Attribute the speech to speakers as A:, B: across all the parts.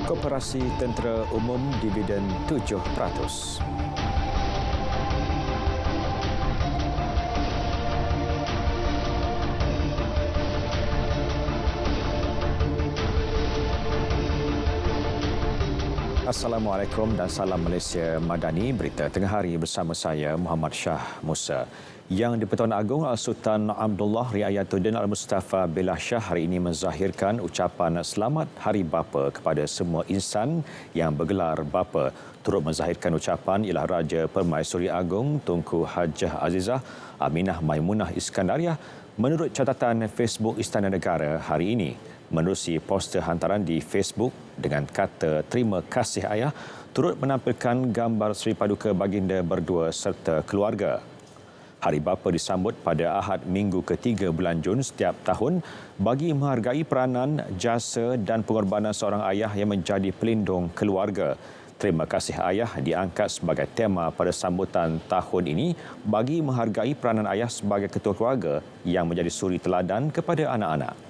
A: Koperasi Tentera Umum dividen 7%. Assalamualaikum dan salam Malaysia Madani. Berita tengah hari bersama saya Muhammad Shah Musa. Yang di-Pertuan Agong Al-Sultan Abdullah Riayatuddin Al-Mustafa Billah Shah hari ini menzahirkan ucapan selamat Hari Bapa kepada semua insan yang bergelar bapa. Turut menzahirkan ucapan ialah Raja Permaisuri Agong Tunku Hajah Azizah Aminah Maimunah Iskandariah menurut catatan Facebook Istana Negara hari ini. Menerusi poster hantaran di Facebook dengan kata terima kasih ayah, turut menampilkan gambar Seri Paduka Baginda berdua serta keluarga. Hari Bapa disambut pada Ahad Minggu ke-3 bulan Jun setiap tahun bagi menghargai peranan, jasa dan pengorbanan seorang ayah yang menjadi pelindung keluarga. Terima kasih ayah diangkat sebagai tema pada sambutan tahun ini bagi menghargai peranan ayah sebagai ketua keluarga yang menjadi suri teladan kepada anak-anak.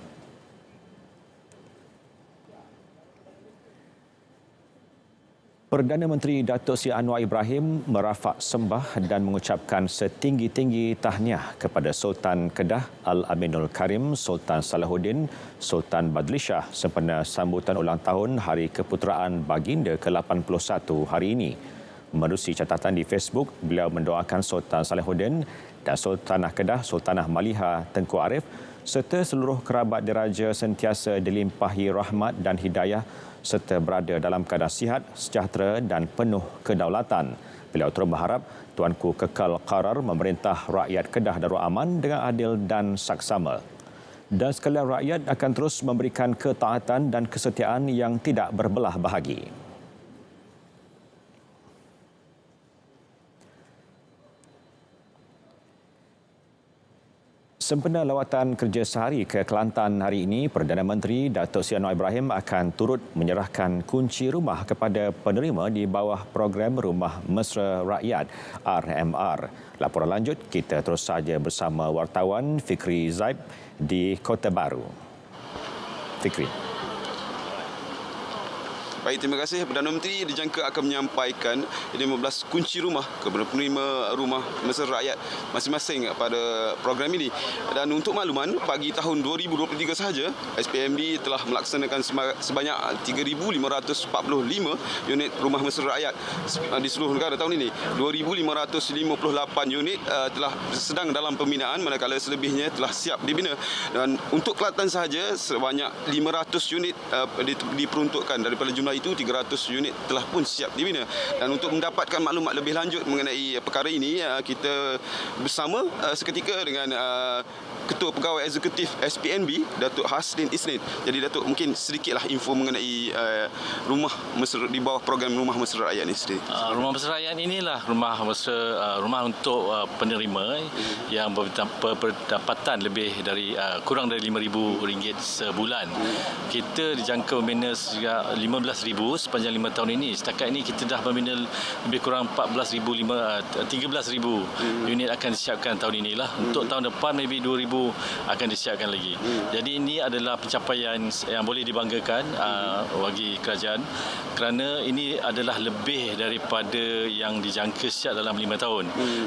A: Perdana Menteri Datuk Seri Anwar Ibrahim merafak sembah dan mengucapkan setinggi-tinggi tahniah kepada Sultan Kedah Al-Aminul Karim Sultan Salahuddin Sultan Badli Shah sempena sambutan ulang tahun Hari Keputeraan Baginda ke-81 hari ini. Menerusi catatan di Facebook, beliau mendoakan Sultan Salahuddin dan Sultanah Kedah Sultanah Maliha Tengku Arif serta seluruh kerabat diraja sentiasa dilimpahi rahmat dan hidayah serta berada dalam keadaan sihat, sejahtera dan penuh kedaulatan. Beliau terus berharap Tuanku kekal qarar memerintah rakyat Kedah Darul Aman dengan adil dan saksama. Dan sekalian rakyat akan terus memberikan ketaatan dan kesetiaan yang tidak berbelah bahagi. Sempena lawatan kerja sehari ke Kelantan hari ini, Perdana Menteri Datuk Seri Anwar Ibrahim akan turut menyerahkan kunci rumah kepada penerima di bawah program Rumah Mesra Rakyat RMR. Laporan lanjut kita terus saja bersama wartawan Fikri Zaib di Kota Baru. Fikri.
B: Baik, terima kasih. Perdana Menteri dijangka akan menyampaikan 15 kunci rumah kepada penerima rumah mesra rakyat masing-masing pada program ini. Dan untuk makluman, pagi tahun 2023 sahaja, SPMB telah melaksanakan sebanyak 3,545 unit rumah mesra rakyat di seluruh negara tahun ini. 2,558 unit telah sedang dalam pembinaan, manakala selebihnya telah siap dibina. Dan untuk Kelantan sahaja, sebanyak 500 unit diperuntukkan. Daripada jumlah itu 300 unit telah pun siap dibina. Dan untuk mendapatkan maklumat lebih lanjut mengenai perkara ini, kita bersama seketika dengan Ketua Pegawai Eksekutif SPNB, Datuk Haslin Isnin. Jadi Datuk, mungkin sedikitlah info mengenai rumah mesra di bawah program Rumah Mesra Rakyat ini sendiri.
C: Rumah Mesra Rakyat inilah rumah mesra, rumah untuk penerima yang berdapatan lebih dari kurang dari RM5,000 sebulan. Kita dijangka membina 15,000 sepanjang 5 tahun ini. Setakat ini kita dah membina lebih kurang 13,000 unit akan disiapkan tahun inilah. Untuk tahun depan maybe 2,000 akan disiapkan lagi. Jadi ini adalah pencapaian yang boleh dibanggakan bagi kerajaan kerana ini adalah lebih daripada yang dijangka siap dalam 5 tahun.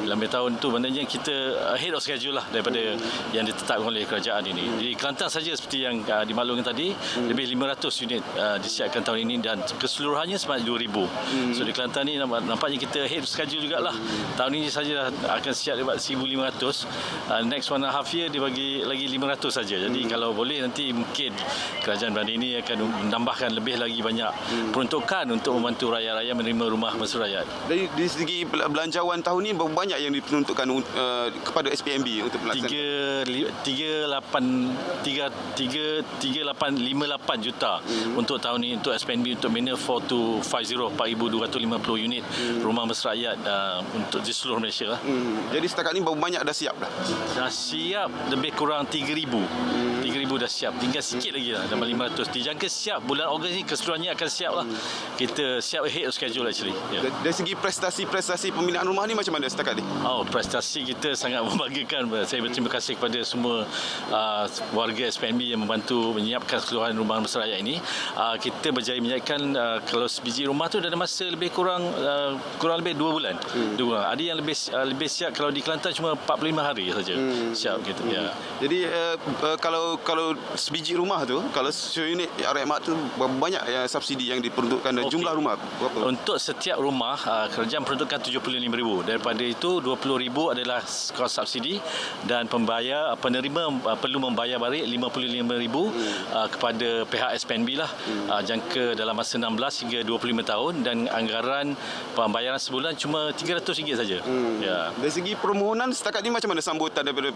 C: Dalam 5 tahun tu maknanya kita ahead of schedule lah daripada yang ditetapkan oleh kerajaan ini. Di Kelantan saja seperti yang dimaklumkan tadi, lebih 500 unit disiapkan tahun ini dan keseluruhannya sebanyak 2,000. So di Kelantan ni nampaknya kita head schedule jugalah. Tahun ini saja akan siap 1,500. Next 1.5 year dia bagi lagi 500 saja. Jadi kalau boleh nanti mungkin kerajaan bandar ini akan menambahkan lebih lagi banyak peruntukan untuk membantu rakyat-rakyat menerima rumah mesra rakyat.
B: Dari segi belanjawan tahun ini berapa banyak yang diperuntukkan kepada SPMB untuk pelaksanaan?
C: 3,858 juta untuk tahun ini untuk SPNB untuk bina 4,250 unit rumah mesra rakyat untuk di seluruh Malaysia.
B: Jadi setakat ini berapa banyak dah siap dah?
C: Dah siap lebih kurang 3,000. 3,000 dah siap. Tinggal sikit lagi lah, dalam 500. Dijangka siap bulan Ogos ni keseluruhannya akan siap lah. Kita siap ahead of schedule actually.
B: Dari segi prestasi pembinaan rumah ni macam mana setakat ni?
C: Prestasi kita sangat membanggakan. Saya berterima kasih kepada semua warga SPNB yang membantu menyiapkan keseluruhan rumah mesra rakyat ini. Kita berjaya disediakan kalau sebiji rumah tu ada masa lebih kurang lebih 2 bulan. 2 bulan. Ada yang lebih siap kalau di Kelantan cuma 45 hari saja. Siap gitu ya.
B: Jadi kalau sebiji rumah tu, kalau unit rakyat mak tu berapa banyak subsidi yang diperuntukkan dan jumlah rumah berapa?
C: Untuk setiap rumah kerajaan peruntukkan 75,000. Daripada itu 20,000 adalah kos subsidi dan penerima perlu membayar balik 55,000 kepada pihak SPNB lah, jangka dalam masa 16 hingga 25 tahun dan anggaran pembayaran sebulan cuma RM300 saja. Ya.
B: Dari segi permohonan setakat ni macam mana sambutan daripada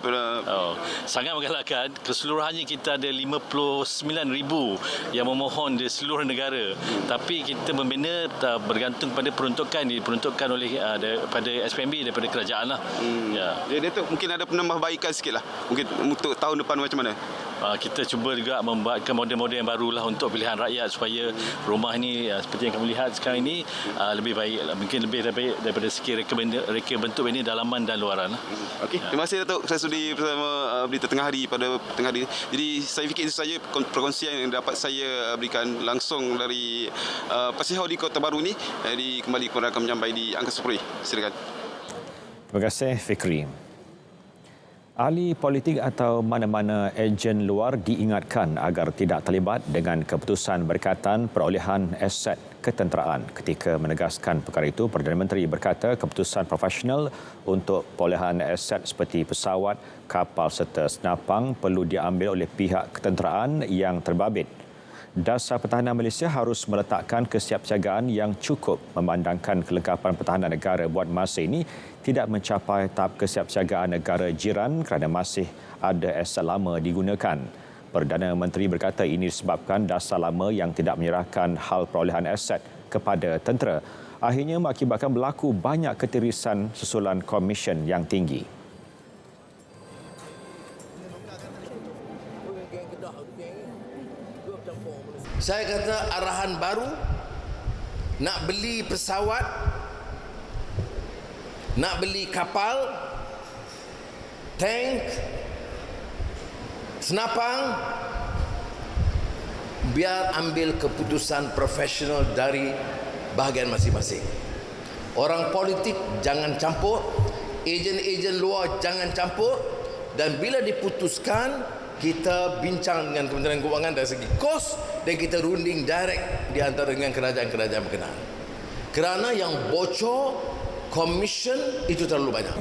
C: Sangat menggalakkan. Keseluruhannya kita ada 59,000 yang memohon di seluruh negara. Tapi kita membina bergantung pada peruntukan diperuntukkan oleh daripada SPNB, daripada kerajaan lah. Ya.
B: Jadi Datuk mungkin ada penambahbaikan sikit lah. Mungkin untuk tahun depan macam mana?
C: Kita cuba juga membuatkan model-model yang barulah untuk pilihan rakyat supaya rumah ni seperti yang kami lihat sekarang ini lebih baik, mungkin lebih baik daripada segi reka bentuk ini dalaman dan luaran.
B: Okey, terima kasih Datuk. Saya sudi bersama Berita Tengah Hari pada tengah hari. Jadi saya fikir itu saja perkongsian yang dapat saya berikan langsung dari Pasir di Kota Baru ni. Kembali kepada rakan menyampai di Angkasa Puri. Silakan.
A: Terima kasih Fikri. Ahli politik atau mana-mana ejen luar diingatkan agar tidak terlibat dengan keputusan berkaitan perolehan aset ketenteraan. Ketika menegaskan perkara itu, Perdana Menteri berkata keputusan profesional untuk perolehan aset seperti pesawat, kapal serta senapang perlu diambil oleh pihak ketenteraan yang terbabit. Dasar Pertahanan Malaysia harus meletakkan kesiapsiagaan yang cukup memandangkan kelengkapan pertahanan negara buat masa ini tidak mencapai tahap kesiapsiagaan negara jiran kerana masih ada aset lama digunakan. Perdana Menteri berkata ini disebabkan dasar lama yang tidak menyerahkan hal perolehan aset kepada tentera. Akhirnya mengakibatkan berlaku banyak ketirisan susulan komisen yang tinggi.
D: Saya kata arahan baru, nak beli pesawat, nak beli kapal, tank, senapang, biar ambil keputusan profesional dari bahagian masing-masing. Orang politik jangan campur, ejen-ejen luar jangan campur, dan bila diputuskan, kita bincang dengan Kementerian Kewangan dari segi kos dan kita runding direct di antara dengan kerajaan-kerajaan berkenaan. Kerana yang bocor komisen itu terlalu banyak.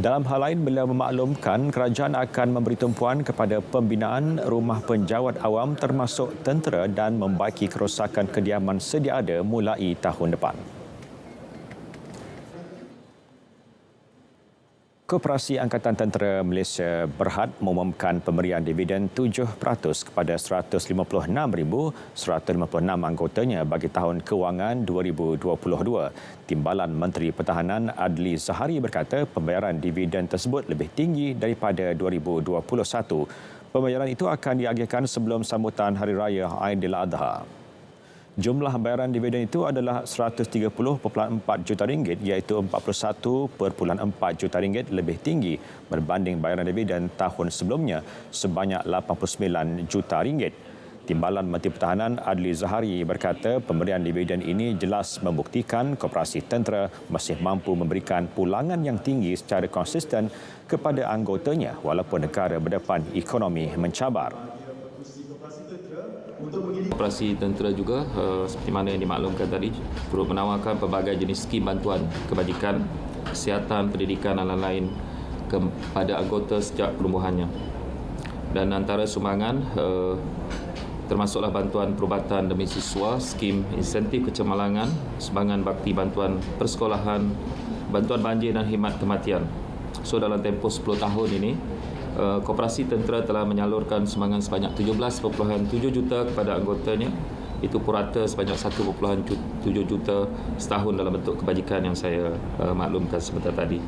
A: Dalam hal lain, beliau memaklumkan kerajaan akan memberi tumpuan kepada pembinaan rumah penjawat awam termasuk tentera dan membaiki kerosakan kediaman sedia ada mulai tahun depan. Koperasi Angkatan Tentera Malaysia Berhad mengumumkan pemberian dividen 7% kepada 156,156 anggotanya bagi tahun kewangan 2022. Timbalan Menteri Pertahanan Adli Zahari berkata pembayaran dividen tersebut lebih tinggi daripada 2021. Pembayaran itu akan diagihkan sebelum sambutan Hari Raya Aidiladha. Jumlah bayaran dividen itu adalah RM130.4 juta, iaitu RM41.4 juta lebih tinggi berbanding bayaran dividen tahun sebelumnya sebanyak RM89 juta. Timbalan Menteri Pertahanan Adli Zahari berkata pemberian dividen ini jelas membuktikan koperasi tentera masih mampu memberikan pulangan yang tinggi secara konsisten kepada anggotanya walaupun negara berdepan ekonomi mencabar.
E: Operasi tentera juga seperti mana yang dimaklumkan tadi turut menawarkan pelbagai jenis skim bantuan kebajikan, kesihatan, pendidikan dan lain-lain kepada anggota sejak perumbuhannya. Dan antara sumbangan termasuklah bantuan perubatan demi siswa, skim insentif kecemalangan, sumbangan bakti bantuan persekolahan, bantuan banjir dan khidmat kematian. So dalam tempoh 10 tahun ini, Koperasi Tentera telah menyalurkan sumbangan sebanyak 17.7 juta kepada anggotanya. Itu purata sebanyak 1.7 juta setahun dalam bentuk kebajikan yang saya maklumkan sebentar tadi.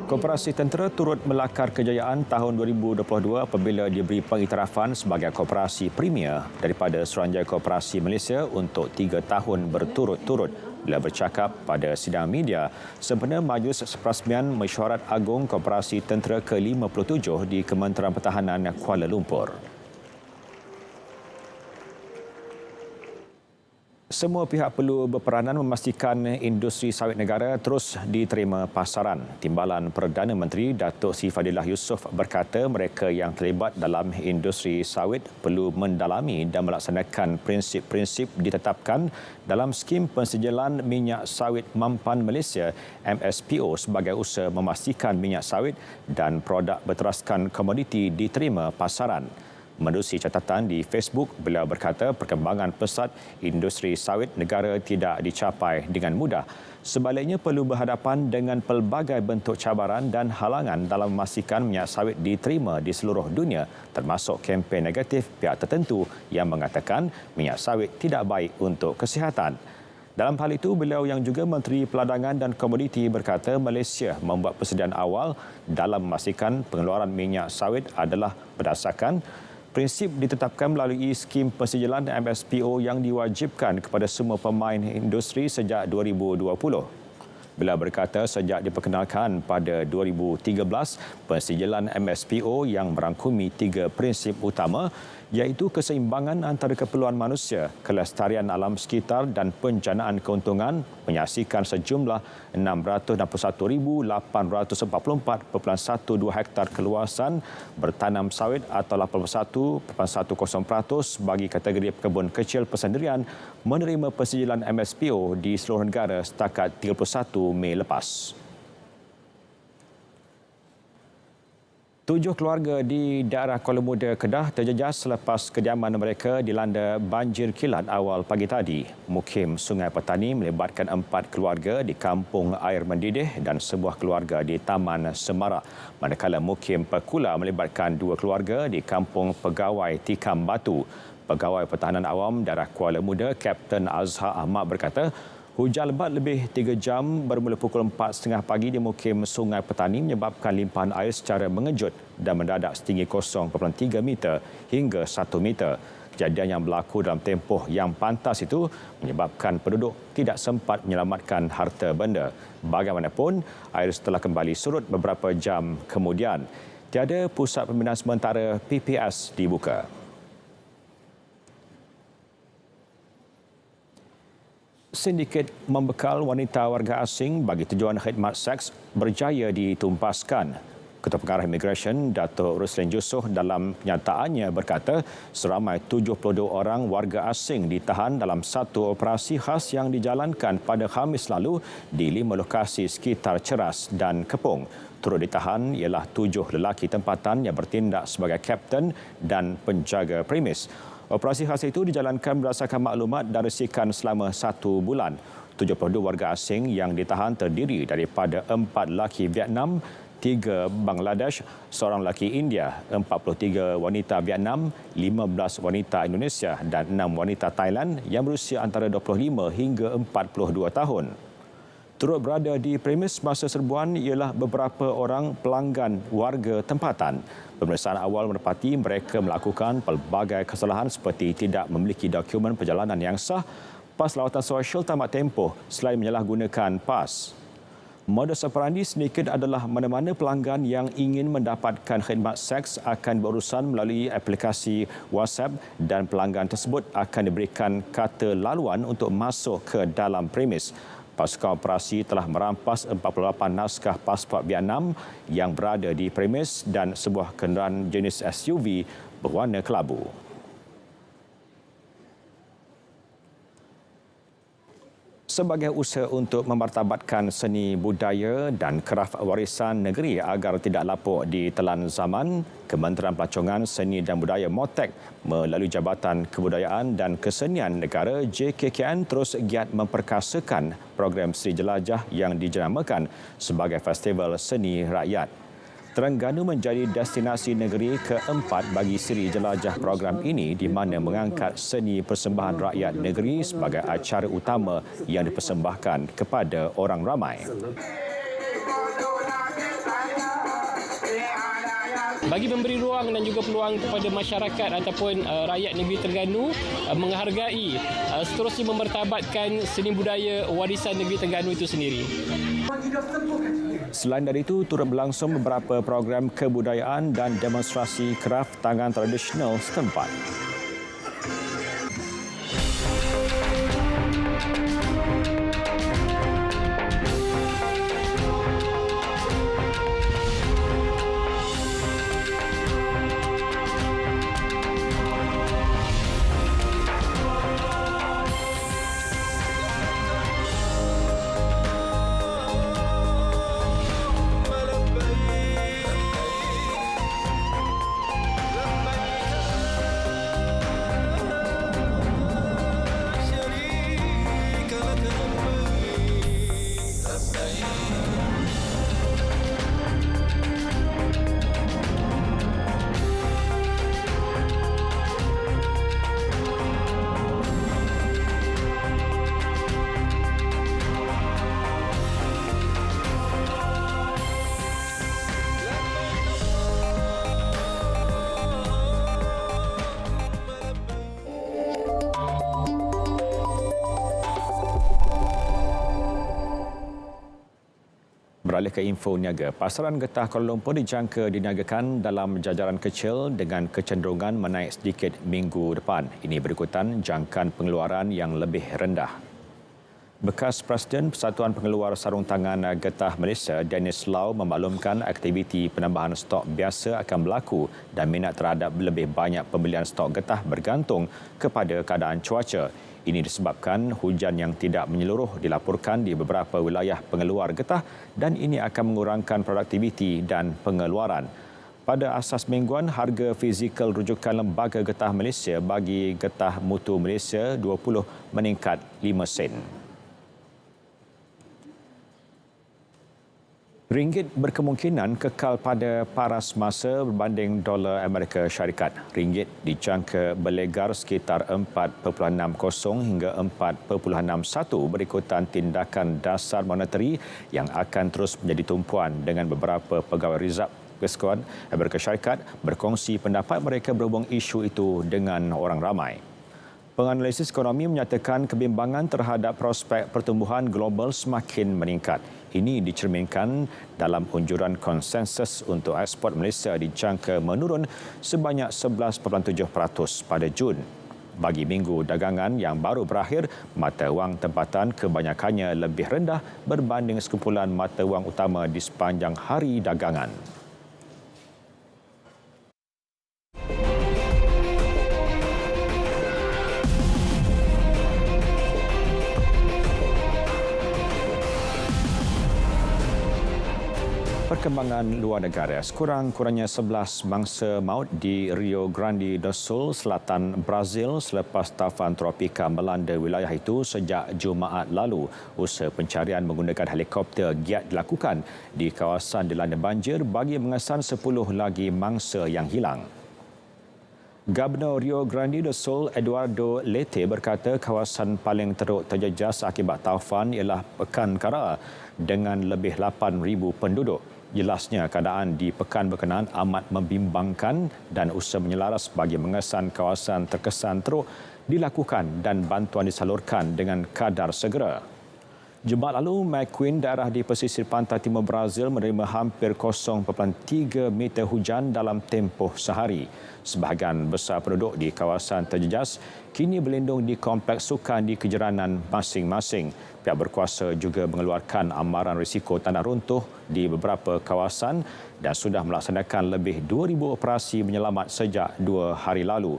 A: Koperasi Tentera turut melakar kejayaan tahun 2022 apabila diberi pengiktirafan sebagai koperasi premier daripada Suruhanjaya Koperasi Malaysia untuk 3 tahun berturut-turut. Bila bercakap pada sidang media sempena Majlis Perasmian Mesyuarat Agung Koperasi Tentera ke-57 di Kementerian Pertahanan Kuala Lumpur. Semua pihak perlu berperanan memastikan industri sawit negara terus diterima pasaran. Timbalan Perdana Menteri Datuk Seri Fadilah Yusof berkata mereka yang terlibat dalam industri sawit perlu mendalami dan melaksanakan prinsip-prinsip ditetapkan dalam skim pensejelan minyak sawit mampan Malaysia MSPO sebagai usaha memastikan minyak sawit dan produk berteraskan komoditi diterima pasaran. Menerusi catatan di Facebook, beliau berkata perkembangan pesat industri sawit negara tidak dicapai dengan mudah. Sebaliknya perlu berhadapan dengan pelbagai bentuk cabaran dan halangan dalam memastikan minyak sawit diterima di seluruh dunia, termasuk kempen negatif pihak tertentu yang mengatakan minyak sawit tidak baik untuk kesihatan. Dalam hal itu, beliau yang juga Menteri Peladangan dan Komoditi berkata Malaysia membuat persediaan awal dalam memastikan pengeluaran minyak sawit adalah berdasarkan prinsip ditetapkan melalui skim pensejelan MSPO yang diwajibkan kepada semua pemain industri sejak 2020. Beliau berkata sejak diperkenalkan pada 2013, pensejelan MSPO yang merangkumi 3 prinsip utama iaitu keseimbangan antara keperluan manusia, kelestarian alam sekitar dan penjanaan keuntungan menyaksikan sejumlah 661,844.12 hektar keluasan bertanam sawit atau 81.10% bagi kategori pekebun kecil persendirian menerima pensejelan MSPO di seluruh negara setakat 31 Mei lepas. 7 keluarga di daerah Kuala Muda, Kedah terjejas selepas kediaman mereka dilanda banjir kilat awal pagi tadi. Mukim Sungai Petani melibatkan 4 keluarga di Kampung Air Mendidih dan sebuah keluarga di Taman Semarak. Manakala Mukim Pekula melibatkan 2 keluarga di Kampung Pegawai Tikam Batu. Pegawai Pertahanan Awam daerah Kuala Muda, Kapten Azhar Ahmad berkata, hujan lebat lebih 3 jam bermula pukul 4.30 pagi di Mukim Sungai Petani menyebabkan limpahan air secara mengejut dan mendadak setinggi 0.3 meter hingga 1 meter. Kejadian yang berlaku dalam tempoh yang pantas itu menyebabkan penduduk tidak sempat menyelamatkan harta benda. Bagaimanapun, air telah kembali surut beberapa jam kemudian. Tiada pusat pembinaan sementara PPS dibuka. Sindiket membekal wanita warga asing bagi tujuan khidmat seks berjaya ditumpaskan. Ketua Pengarah Imigresen Datuk Ruslin Yusof dalam kenyataannya berkata seramai 72 orang warga asing ditahan dalam satu operasi khas yang dijalankan pada Khamis lalu di 5 lokasi sekitar Ceras dan Kepung. Turut ditahan ialah 7 lelaki tempatan yang bertindak sebagai kapten dan penjaga premis. Operasi khas itu dijalankan berdasarkan maklumat dan risikan selama 1 bulan. 72 warga asing yang ditahan terdiri daripada 4 lelaki Vietnam, 3 Bangladesh, seorang lelaki India, 43 wanita Vietnam, 15 wanita Indonesia dan 6 wanita Thailand yang berusia antara 25 hingga 42 tahun. Turut berada di premis masa serbuan ialah beberapa orang pelanggan warga tempatan. Pemeriksaan awal mendapati mereka melakukan pelbagai kesalahan seperti tidak memiliki dokumen perjalanan yang sah, pas lawatan sosial tamat tempoh selain menyalahgunakan pas. Modus operandi sindiket adalah mana-mana pelanggan yang ingin mendapatkan khidmat seks akan berurusan melalui aplikasi WhatsApp dan pelanggan tersebut akan diberikan kata laluan untuk masuk ke dalam premis. Pasukan operasi telah merampas 48 naskah pasport Vietnam yang berada di premis dan sebuah kenderaan jenis SUV berwarna kelabu. Sebagai usaha untuk memartabatkan seni budaya dan kraf warisan negeri agar tidak lapuk di telan zaman, Kementerian Pelancongan Seni dan Budaya MOTEK melalui Jabatan Kebudayaan dan Kesenian Negara JKKN terus giat memperkasakan program Seri Jelajah yang dijenamakan sebagai Festival Seni Rakyat. Terengganu menjadi destinasi negeri keempat bagi Seri Jelajah program ini di mana mengangkat seni persembahan rakyat negeri sebagai acara utama yang dipersembahkan kepada orang ramai.
F: Bagi memberi ruang dan juga peluang kepada masyarakat ataupun rakyat negeri Terengganu menghargai seterusnya memertabatkan seni budaya warisan negeri Terengganu itu sendiri.
A: Selain dari itu, turut berlangsung beberapa program kebudayaan dan demonstrasi kraf tangan tradisional setempat. Beralih ke info niaga, pasaran getah Kuala Lumpur dijangka diniagakan dalam jajaran kecil dengan kecenderungan menaik sedikit minggu depan. Ini berikutan jangkaan pengeluaran yang lebih rendah. Bekas Presiden Persatuan Pengeluar Sarung Tangan Getah Malaysia, Dennis Lau, memaklumkan aktiviti penambahan stok biasa akan berlaku dan minat terhadap lebih banyak pembelian stok getah bergantung kepada keadaan cuaca. Ini disebabkan hujan yang tidak menyeluruh dilaporkan di beberapa wilayah pengeluar getah dan ini akan mengurangkan produktiviti dan pengeluaran. Pada asas mingguan, harga fizikal rujukan Lembaga Getah Malaysia bagi getah mutu Malaysia 20 meningkat 5 sen. Ringgit berkemungkinan kekal pada paras masa berbanding dolar Amerika Syarikat. Ringgit dijangka berlegar sekitar 4.60 hingga 4.61 berikutan tindakan dasar moneteri yang akan terus menjadi tumpuan dengan beberapa pegawai Rizab Kesekuan Amerika Syarikat berkongsi pendapat mereka berhubung isu itu dengan orang ramai. Penganalisis ekonomi menyatakan kebimbangan terhadap prospek pertumbuhan global semakin meningkat. Ini dicerminkan dalam unjuran konsensus untuk ekspor Malaysia dijangka menurun sebanyak 11.7% pada Jun. Bagi minggu dagangan yang baru berakhir, mata wang tempatan kebanyakannya lebih rendah berbanding sekumpulan mata wang utama di sepanjang hari dagangan. Perkembangan luar negara, sekurang-kurangnya 11 mangsa maut di Rio Grande do Sul, selatan Brazil selepas taufan tropika melanda wilayah itu sejak Jumaat lalu. Usaha pencarian menggunakan helikopter giat dilakukan di kawasan dilanda banjir bagi mengesan 10 lagi mangsa yang hilang. Gubernur Rio Grande do Sul, Eduardo Leite, berkata kawasan paling teruk terjejas akibat taufan ialah Pekan Kara dengan lebih 8,000 penduduk. Jelasnya keadaan di pekan berkenaan amat membimbangkan dan usaha menyelaras bagi mengesan kawasan terkesan teruk dilakukan dan bantuan disalurkan dengan kadar segera. Jumaat lalu, McQueen, daerah di pesisir pantai timur Brazil menerima hampir 0.3 meter hujan dalam tempoh sehari. Sebahagian besar penduduk di kawasan terjejas kini berlindung di kompleks sukan di kejiranan masing-masing. Pihak berkuasa juga mengeluarkan amaran risiko tanah runtuh di beberapa kawasan dan sudah melaksanakan lebih 2,000 operasi menyelamat sejak 2 hari lalu.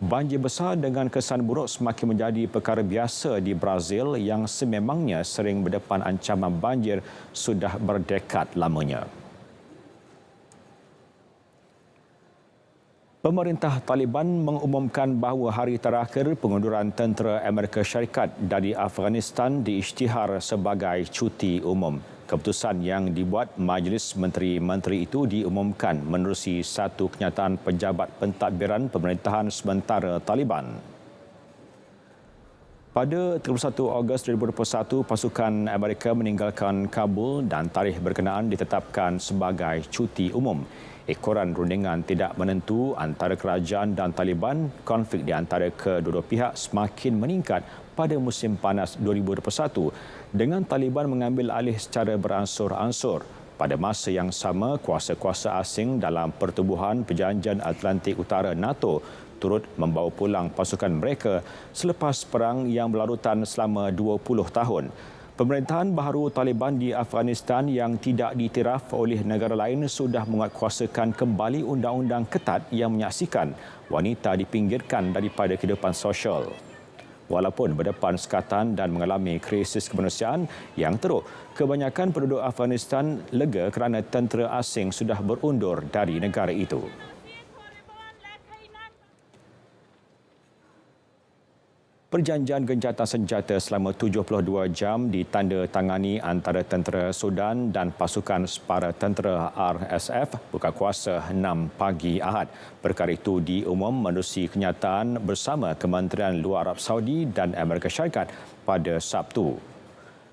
A: Banjir besar dengan kesan buruk semakin menjadi perkara biasa di Brazil yang sememangnya sering berdepan ancaman banjir sudah berdekad lamanya. Pemerintah Taliban mengumumkan bahawa hari terakhir pengunduran tentera Amerika Syarikat dari Afghanistan diisytihar sebagai cuti umum. Keputusan yang dibuat Majlis Menteri-Menteri itu diumumkan menerusi satu kenyataan pejabat pentadbiran pemerintahan sementara Taliban. Pada 31 Ogos 2021, pasukan Amerika meninggalkan Kabul dan tarikh berkenaan ditetapkan sebagai cuti umum. Ekoran rundingan tidak menentu antara kerajaan dan Taliban, konflik di antara kedua-dua pihak semakin meningkat pada musim panas 2021 dengan Taliban mengambil alih secara beransur-ansur. Pada masa yang sama, kuasa-kuasa asing dalam Pertubuhan Perjanjian Atlantik Utara NATO turut membawa pulang pasukan mereka selepas perang yang berlarutan selama 20 tahun. Pemerintahan baharu Taliban di Afghanistan yang tidak diiktiraf oleh negara lain sudah menguatkuasakan kembali undang-undang ketat yang menyaksikan wanita dipinggirkan daripada kehidupan sosial. Walaupun berdepan sekatan dan mengalami krisis kemanusiaan yang teruk, kebanyakan penduduk Afghanistan lega kerana tentera asing sudah berundur dari negara itu. Perjanjian gencatan senjata selama 72 jam ditandatangani antara tentera Sudan dan pasukan separa tentera RSF buka kuasa 6 pagi Ahad. Perkara itu diumum menerusi kenyataan bersama Kementerian Luar Arab Saudi dan Amerika Syarikat pada Sabtu.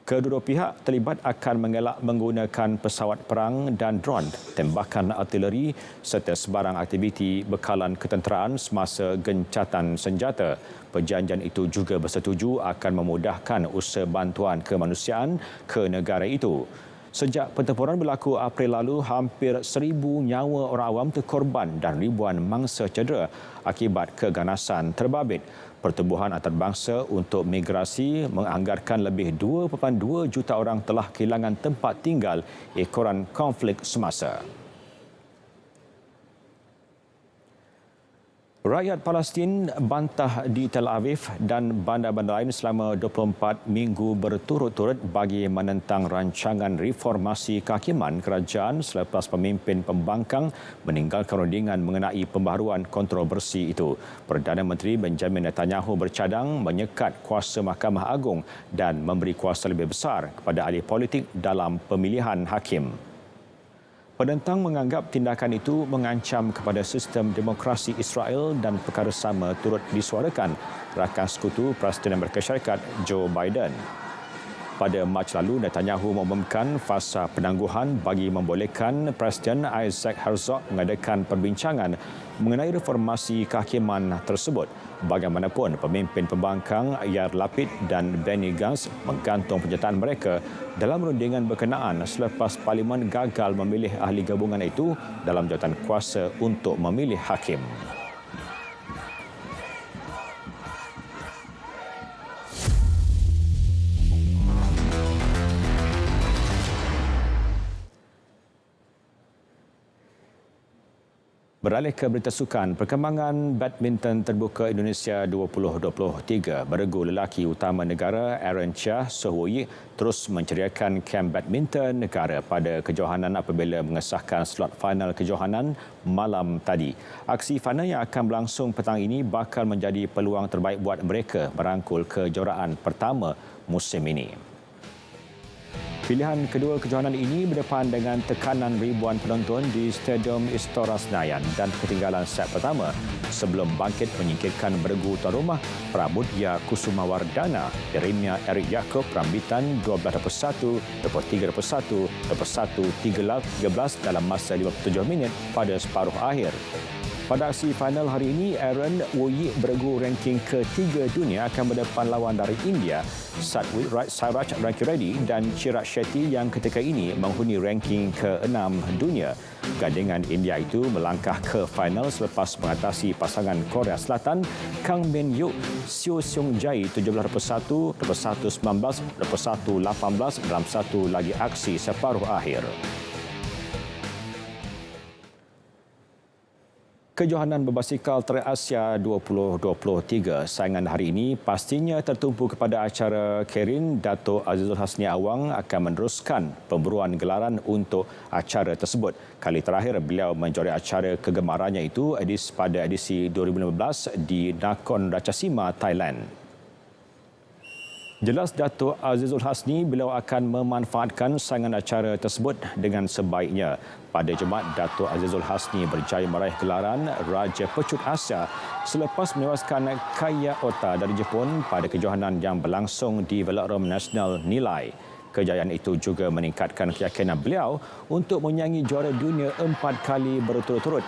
A: Kedua-dua pihak terlibat akan mengelak menggunakan pesawat perang dan dron, tembakan artileri serta sebarang aktiviti bekalan ketenteraan semasa gencatan senjata. Perjanjian itu juga bersetuju akan memudahkan usaha bantuan kemanusiaan ke negara itu. Sejak pertempuran berlaku April lalu, hampir 1,000 nyawa orang awam terkorban dan ribuan mangsa cedera akibat keganasan terbabit. Pertubuhan antarabangsa untuk migrasi menganggarkan lebih 2.2 juta orang telah kehilangan tempat tinggal ekoran konflik semasa. Rakyat Palestin bantah di Tel Aviv dan bandar-bandar lain selama 24 minggu berturut-turut bagi menentang rancangan reformasi kehakiman kerajaan selepas pemimpin pembangkang meninggalkan rundingan mengenai pembaharuan kontroversi itu. Perdana Menteri Benjamin Netanyahu bercadang menyekat kuasa Mahkamah Agung dan memberi kuasa lebih besar kepada ahli politik dalam pemilihan hakim. Penentang menganggap tindakan itu mengancam kepada sistem demokrasi Israel dan perkara sama turut disuarakan rakan sekutu Presiden Amerika Syarikat Joe Biden. Pada Mac lalu, Netanyahu mengumumkan fasa penangguhan bagi membolehkan Presiden Isaac Herzog mengadakan perbincangan mengenai reformasi kehakiman tersebut. Bagaimanapun, pemimpin pembangkang Yair Lapid dan Benny Gantz menggantung penyertaan mereka dalam rundingan berkenaan selepas Parlimen gagal memilih ahli gabungan itu dalam jawatan kuasa untuk memilih hakim. Beralih ke berita sukan, perkembangan badminton terbuka Indonesia 2023 beregu lelaki utama negara Aaron Chia Soh Woo Yik terus menceriakan kem badminton negara pada kejohanan apabila mengesahkan slot final kejohanan malam tadi. Aksi final yang akan berlangsung petang ini bakal menjadi peluang terbaik buat mereka merangkul kejuaraan pertama musim ini. Pilihan kedua kejohanan ini berdepan dengan tekanan ribuan penonton di Stadium Istora Senayan dan ketinggalan set pertama sebelum bangkit menyingkirkan beregu tuan rumah Pramudia Kusumawardana Yeremia Eric Yaakob rambitan 12-1, 23-1, 21-13 dalam masa 57 minit pada separuh akhir. Pada aksi final hari ini, Aaron Woo Yik beregu ranking ketiga dunia akan berdepan lawan dari India, Sairaj Rankireddy dan Chirag Shetty yang ketika ini menghuni ranking ke-6 dunia. Gandingan India itu melangkah ke final selepas mengatasi pasangan Korea Selatan Kang Min Hyuk, Seo Seung Jae 17-1, 21-19, 21-18 dalam satu lagi aksi separuh akhir. Kejohanan berbasikal Terasia 2023 saingan hari ini pastinya tertumpu kepada acara Kerin. Dato' Azizul Hasni Awang akan meneruskan pemburuan gelaran untuk acara tersebut. Kali terakhir beliau menjuarai acara kegemarannya itu pada edisi 2015 di Nakhon Ratchasima, Thailand. Jelas Dato' Azizul Hasni beliau akan memanfaatkan saingan acara tersebut dengan sebaiknya. Pada Jumaat, Dato' Azizul Hasni berjaya meraih gelaran Raja Pecut Asia selepas menewaskan Kaya Ota dari Jepun pada kejohanan yang berlangsung di Velodrome Nasional Nilai. Kejayaan itu juga meningkatkan keyakinan beliau untuk menyaingi juara dunia 4 kali berturut-turut,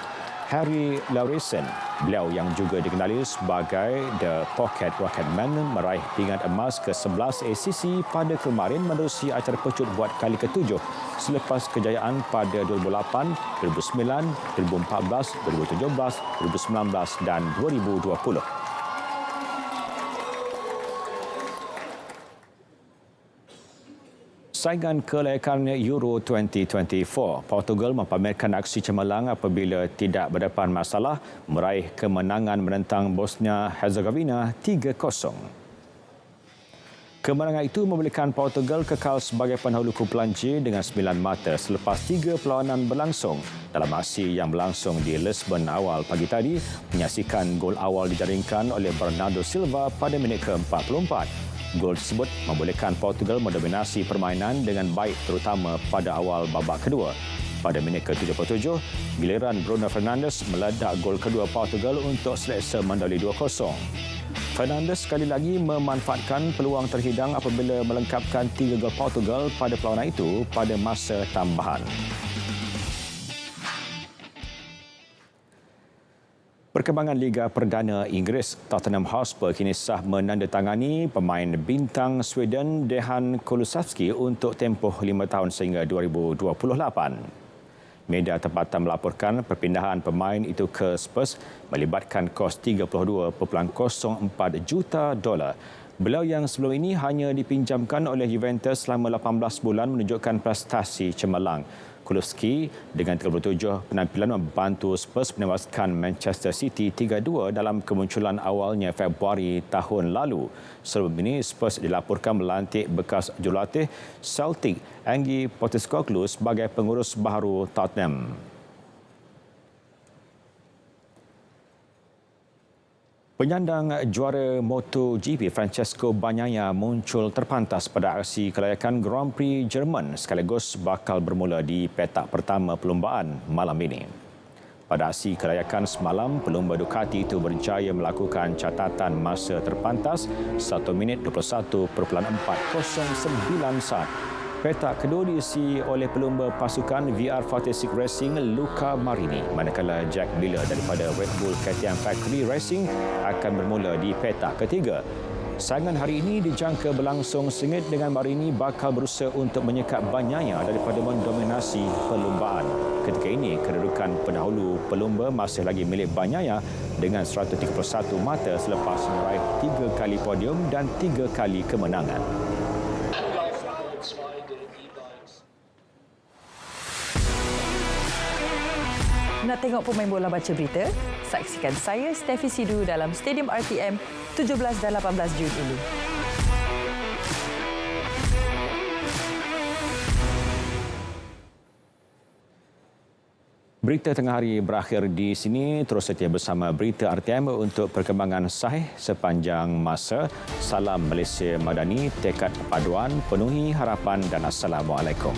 A: Harry Laurison. Beliau yang juga dikenali sebagai The Pocket Rocketman meraih pingat emas ke-11 ACC pada kemarin menerusi acara pecut buat kali ke-7 selepas kejayaan pada 2008, 2009, 2014, 2017, 2019 dan 2020. Saingan kelayakan Euro 2024, Portugal mempamerkan aksi cemerlang apabila tidak berdepan masalah meraih kemenangan menentang Bosnia-Herzegovina 3-0. Kemenangan itu membolehkan Portugal kekal sebagai pendahulu kumpulan J dengan 9 mata selepas 3 perlawanan berlangsung. Dalam aksi yang berlangsung di Lisbon awal pagi tadi, menyaksikan gol awal dijaringkan oleh Bernardo Silva pada minit ke-44. Gol tersebut membolehkan Portugal mendominasi permainan dengan baik terutama pada awal babak kedua. Pada minit ke-77, giliran Bruno Fernandes meledak gol kedua Portugal untuk selesa mendahului 2-0. Fernandes sekali lagi memanfaatkan peluang terhidang apabila melengkapkan 3 gol Portugal pada perlawanan itu pada masa tambahan. Perkembangan Liga Perdana Inggeris, Tottenham Hotspur kini sah menandatangani pemain bintang Sweden Dejan Kulusevski untuk tempoh 5 tahun sehingga 2028. Media tempatan melaporkan perpindahan pemain itu ke Spurs melibatkan kos $32.04 juta. Beliau yang sebelum ini hanya dipinjamkan oleh Juventus selama 18 bulan menunjukkan prestasi cemerlang. Kulusevski dengan 37 penampilan membantu Spurs menewaskan Manchester City 3-2 dalam kemunculan awalnya Februari tahun lalu. Sebelum ini Spurs dilaporkan melantik bekas jurulatih Celtic Ange Postecoglou sebagai pengurus baharu Tottenham. Penyandang juara MotoGP Francesco Bagnaia muncul terpantas pada aksi kelayakan Grand Prix Jerman sekaligus bakal bermula di petak pertama perlumbaan malam ini. Pada aksi kelayakan semalam, pelumba Ducati itu berjaya melakukan catatan masa terpantas 1 minit 21.409 saat. Petak kedua diisi oleh pelumba pasukan VR46 Racing Luca Marini, manakala Jack Miller daripada Red Bull KTM Factory Racing akan bermula di petak ketiga. Saingan hari ini dijangka berlangsung sengit dengan Marini bakal berusaha untuk menyekat Bagnaia daripada mendominasi perlumbaan. Ketika ini, kedudukan pendahulu pelumba masih lagi milik Bagnaia dengan 131 mata selepas meraih 3 kali podium dan 3 kali kemenangan.
G: Nak tengok pemain bola baca berita? Saksikan saya, Steffi Sidu dalam Stadium RTM 17 dan 18 Jun ini.
A: Berita tengah hari berakhir di sini. Terus setia bersama Berita RTM untuk perkembangan sahih sepanjang masa. Salam Malaysia Madani, tekad paduan, penuhi harapan dan Assalamualaikum.